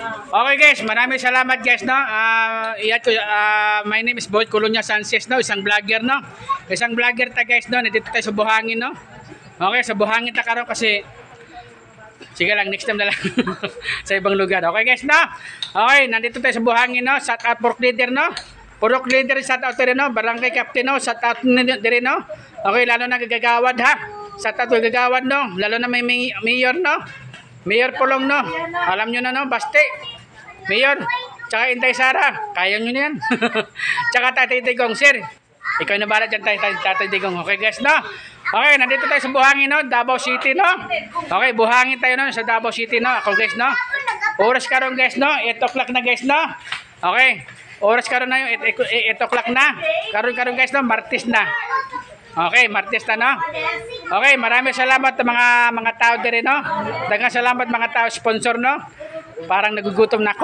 Okay guys, maraming salamat guys no. My name is Boyd Colonia Sanchez no, isang vlogger no. Isang vlogger ta guys no, nandito tayo sa Buhangin no. Okay, sa Buhangin ta karon kasi sige lang, next time na lang sa ibang lugar. Okay guys no. Okay, nandito tayo sa Buhangin no. Shout out pork leader no. Pork leader shout out rin no. Barangay captain no, shout out din no. Okay, lalo na gagawad ha. Shout out gagawad no. Lalo na may mayor no. Mayor Pulong no. Alam nyo na no, Baste. Mayor. Tsaka Inday Sara. Kaya nyo na yan. Tsaka Tatay Digong, sir. Ikaw na balat dyan, Tatay Digong. Okay guys no. Okay, nandito tayo sa Buhangin no, Davao City no. Okay, Buhangin tayo no, sa Davao City no. Ako guys no. Oras karon guys no, 8 o'clock na guys no. Okay. Oras karon na yung 8 o'clock na. Karon guys no, Martes na. Okay, Martes na no. Okay, maraming salamat sa mga tao din no. Daghang salamat mga tao sponsor no. Parang nagugutom na ako.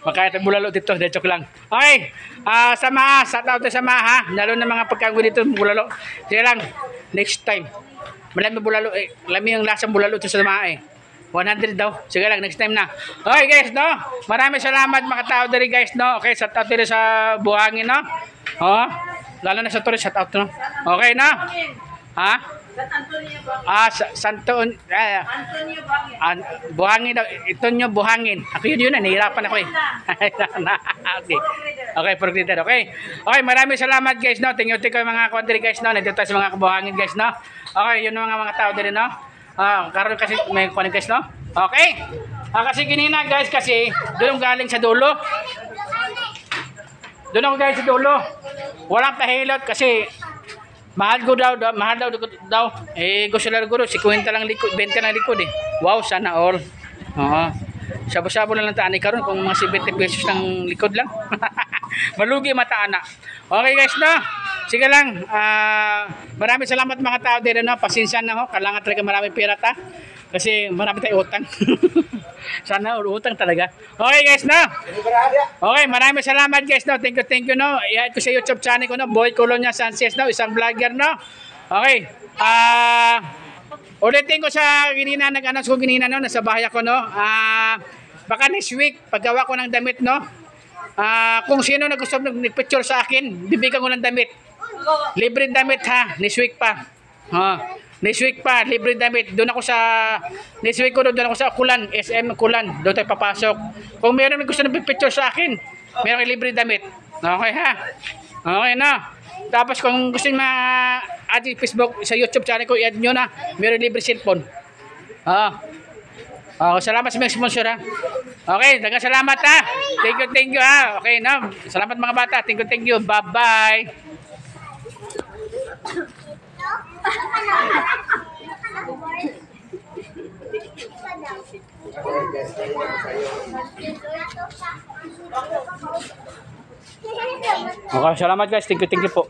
Makaya tayo bulalo dito, joke lang. Okay, sama, shout out sa mga ha. Lalo na mga pagkago dito bulalo. Sige lang, next time. Malami bulalo eh. Malami yung lasang bulalo dito sa mga eh. 100 daw. Sige lang, next time na. Okay guys no. Maraming salamat mga tao din guys no. Okay, shout out din sa Buhangin no. Oh. Lalo na sa tourist, shout out no. Okay na? Ha? Santo Buhangin daw. Ito nyo Buhangin. Ako yun na, nahirapan ako eh. Okay. Okay, forget that. Okay. Okay, maraming salamat guys no. Thank you mga country guys no. Nandito tayo sa mga Buhangin guys no. Okay, yun mga tao din no. Karon kasi may kunin guys no. Okay. Kasi kinina guys kasi doon galing sa dulo. Doon ako guys sa dulo. Walang tahilot kasi mahal daw. Eh gusto lang guro, 50 lang likod, 20 lang likod eh. Wow, sana all. Oo. Sabo-sabo na lang taanay karon kung mga 70 pesos ng likod lang. Malugi mataana. Okay guys no. Sige lang. Maraming salamat mga tao din no. Pasensya na ho. Kailangan talaga maraming pera ta. Kasi marami tayong utang. Sana utang talaga. Okay guys no. Okay, maraming salamat guys no. Thank you no. I-add ko sa YouTube channel ko no, Boyd Colonia Sanchez no, isang vlogger no. Okay. Ulitin ko sa ginina, nag-announce ko ginina no, nasa bahay ako no. Baka next week paggawa ko ng damit no. Kung sino na gusto nag-picture sa akin, bibigyan ko ng damit. Libre damit ha, next week pa. Next week pa, libre damit. Doon ako sa next week ko doon ako sa Kulan, SM Kulan. Doon tayo papasok. Kung meron na gusto ng picture sa akin, meron kay libre damit. Okay ha? Okay na. Tapos kung gusto niyo ma-add Facebook sa YouTube channel ko, i-add niyo na. Meron libre cellphone. Salamat sa mga sponsor ha. Okay, daghang salamat ha. Thank you ha. Okay na. Salamat mga bata. Thank you. Bye-bye. Okay, salamat guys. Thank you po.